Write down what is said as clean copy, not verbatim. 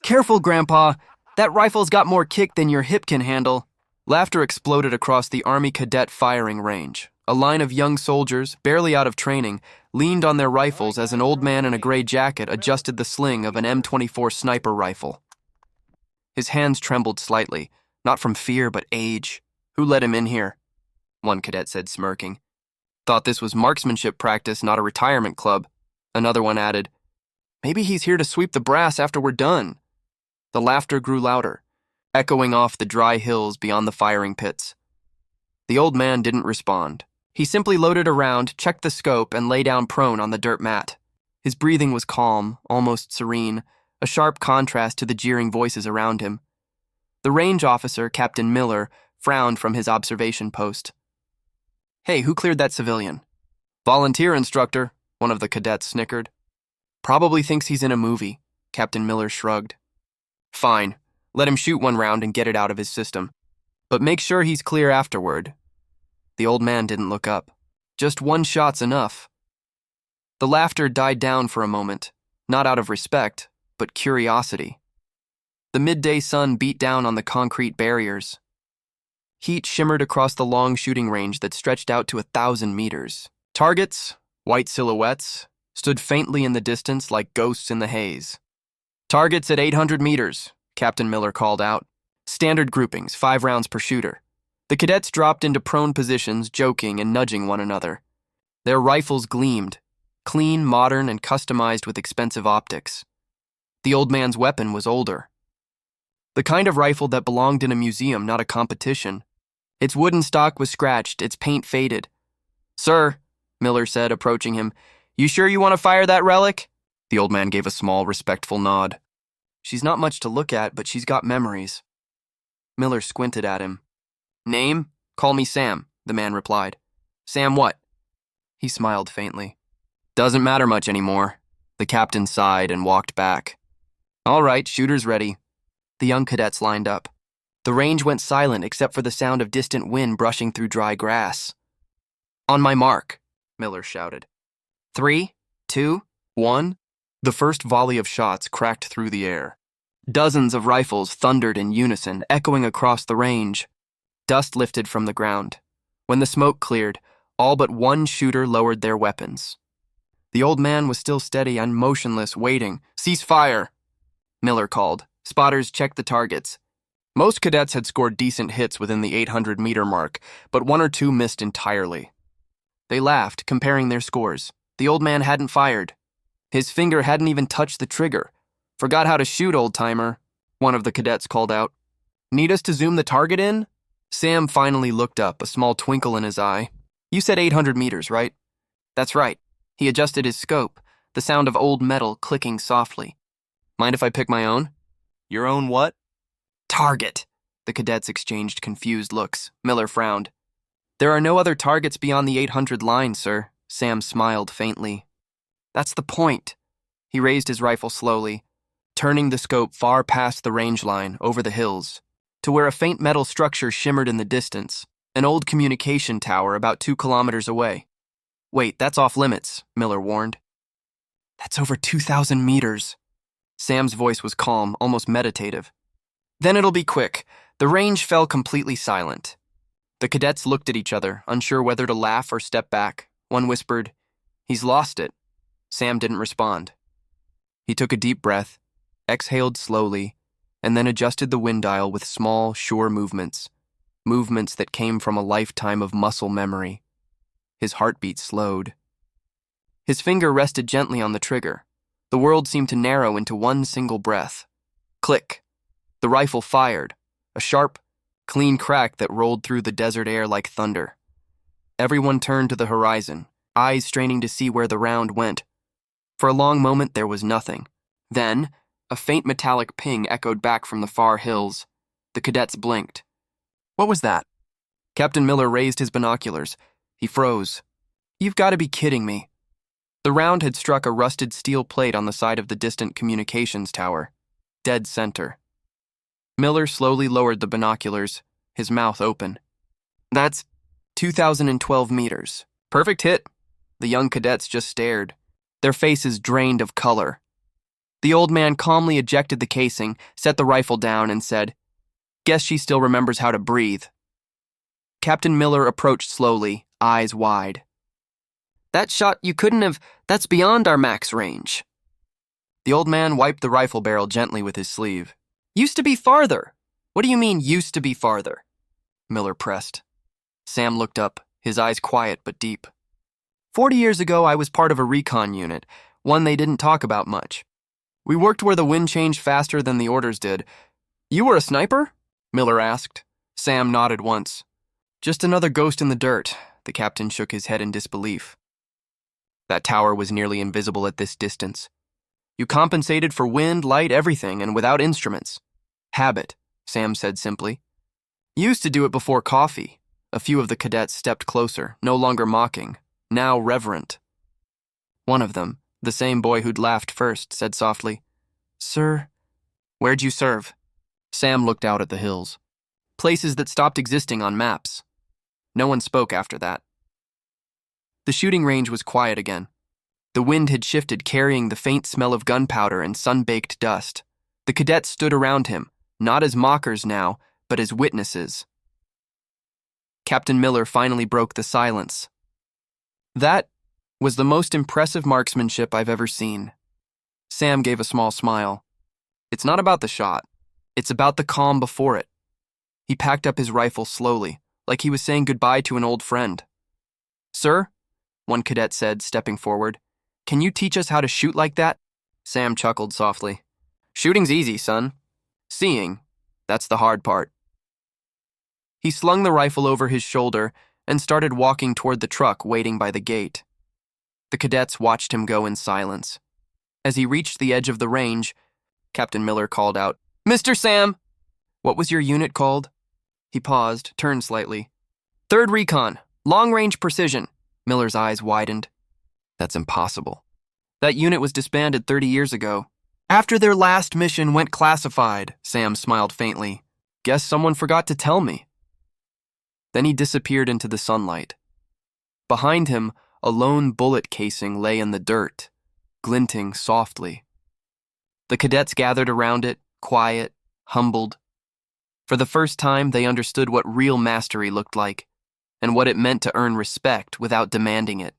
Careful, Grandpa. That rifle's got more kick than your hip can handle. Laughter exploded across the Army cadet firing range. A line of young soldiers, barely out of training, leaned on their rifles as an old man in a gray jacket adjusted the sling of an M24 sniper rifle. His hands trembled slightly, not from fear but age. "Who let him in here?" one cadet said, smirking. "Thought this was marksmanship practice, not a retirement club." Another one added, "Maybe he's here to sweep the brass after we're done." The laughter grew louder, echoing off the dry hills beyond the firing pits. The old man didn't respond. He simply loaded a round, checked the scope, and lay down prone on the dirt mat. His breathing was calm, almost serene, a sharp contrast to the jeering voices around him. The range officer, Captain Miller, frowned from his observation post. "Hey, who cleared that civilian?" "Volunteer instructor," one of the cadets snickered. "Probably thinks he's in a movie," Captain Miller shrugged. "Fine, let him shoot one round and get it out of his system. But make sure he's clear afterward." The old man didn't look up. "Just one shot's enough." The laughter died down for a moment, not out of respect, but curiosity. The midday sun beat down on the concrete barriers. Heat shimmered across the long shooting range that stretched out to 1,000 meters. Targets, white silhouettes, stood faintly in the distance like ghosts in the haze. "Targets at 800 meters, Captain Miller called out. "Standard groupings, 5 rounds per shooter." The cadets dropped into prone positions, joking and nudging one another. Their rifles gleamed, clean, modern, and customized with expensive optics. The old man's weapon was older. The kind of rifle that belonged in a museum, not a competition. Its wooden stock was scratched, its paint faded. "Sir," Miller said, approaching him, "you sure you want to fire that relic?" The old man gave a small, respectful nod. "She's not much to look at, but she's got memories." Miller squinted at him. "Name? Call me Sam," the man replied. "Sam what?" He smiled faintly. "Doesn't matter much anymore." The captain sighed and walked back. "All right, shooter's ready." The young cadets lined up. The range went silent except for the sound of distant wind brushing through dry grass. "On my mark," Miller shouted. 3, 2, 1. The first volley of shots cracked through the air. Dozens of rifles thundered in unison, echoing across the range. Dust lifted from the ground. When the smoke cleared, all but one shooter lowered their weapons. The old man was still steady and motionless, waiting. "Cease fire," Miller called. Spotters checked the targets. Most cadets had scored decent hits within the 800-meter mark, but one or two missed entirely. They laughed, comparing their scores. The old man hadn't fired. His finger hadn't even touched the trigger. "Forgot how to shoot, old-timer," one of the cadets called out. "Need us to zoom the target in?" Sam finally looked up, a small twinkle in his eye. "You said 800 meters, right?" "That's right." He adjusted his scope, the sound of old metal clicking softly. "Mind if I pick my own?" "Your own what?" "Target." The cadets exchanged confused looks. Miller frowned. "There are no other targets beyond the 800 line, sir." Sam smiled faintly. "That's the point." He raised his rifle slowly, turning the scope far past the range line, over the hills, to where a faint metal structure shimmered in the distance, an old communication tower about 2 kilometers away. "Wait, that's off limits," Miller warned. "That's over 2,000 meters. Sam's voice was calm, almost meditative. "Then it'll be quick." The range fell completely silent. The cadets looked at each other, unsure whether to laugh or step back. One whispered, "He's lost it." Sam didn't respond. He took a deep breath, exhaled slowly, and then adjusted the wind dial with small, sure movements that came from a lifetime of muscle memory. His heartbeat slowed. His finger rested gently on the trigger. The world seemed to narrow into one single breath. Click. The rifle fired, a sharp, clean crack that rolled through the desert air like thunder. Everyone turned to the horizon, eyes straining to see where the round went. For a long moment, there was nothing. Then, a faint metallic ping echoed back from the far hills. The cadets blinked. "What was that?" Captain Miller raised his binoculars. He froze. "You've got to be kidding me." The round had struck a rusted steel plate on the side of the distant communications tower, dead center. Miller slowly lowered the binoculars, his mouth open. "That's 2,012 meters. Perfect hit." The young cadets just stared, their faces drained of color. The old man calmly ejected the casing, set the rifle down, and said, "Guess she still remembers how to breathe." Captain Miller approached slowly, eyes wide. "That shot you couldn't have, that's beyond our max range." The old man wiped the rifle barrel gently with his sleeve. "Used to be farther." "What do you mean, used to be farther?" Miller pressed. Sam looked up, his eyes quiet but deep. 40 years ago, I was part of a recon unit, one they didn't talk about much. We worked where the wind changed faster than the orders did. You were a sniper? Miller asked. Sam nodded once. Just another ghost in the dirt. The captain shook his head in disbelief. That tower was nearly invisible at this distance. You compensated for wind, light, everything, and without instruments. Habit, Sam said simply. Used to do it before coffee. A few of the cadets stepped closer, no longer mocking, now reverent. One of them, the same boy who'd laughed first, said softly, "Sir, where'd you serve?" Sam looked out at the hills. Places that stopped existing on maps. No one spoke after that. The shooting range was quiet again. The wind had shifted, carrying the faint smell of gunpowder and sun-baked dust. The cadets stood around him, not as mockers now, but as witnesses. Captain Miller finally broke the silence. "That was the most impressive marksmanship I've ever seen." Sam gave a small smile. "It's not about the shot. It's about the calm before it." He packed up his rifle slowly, like he was saying goodbye to an old friend. "Sir," one cadet said, stepping forward, "can you teach us how to shoot like that?" Sam chuckled softly. "Shooting's easy, son. Seeing, that's the hard part." He slung the rifle over his shoulder and started walking toward the truck waiting by the gate. The cadets watched him go in silence. As he reached the edge of the range, Captain Miller called out, "Mr. Sam!" "What was your unit called?" He paused, turned slightly. "3rd Recon, long-range precision." Miller's eyes widened. "That's impossible." "That unit was disbanded 30 years ago. After their last mission went classified," Sam smiled faintly. "Guess someone forgot to tell me." Then he disappeared into the sunlight. Behind him, a lone bullet casing lay in the dirt, glinting softly. The cadets gathered around it, quiet, humbled. For the first time, they understood what real mastery looked like, and what it meant to earn respect without demanding it.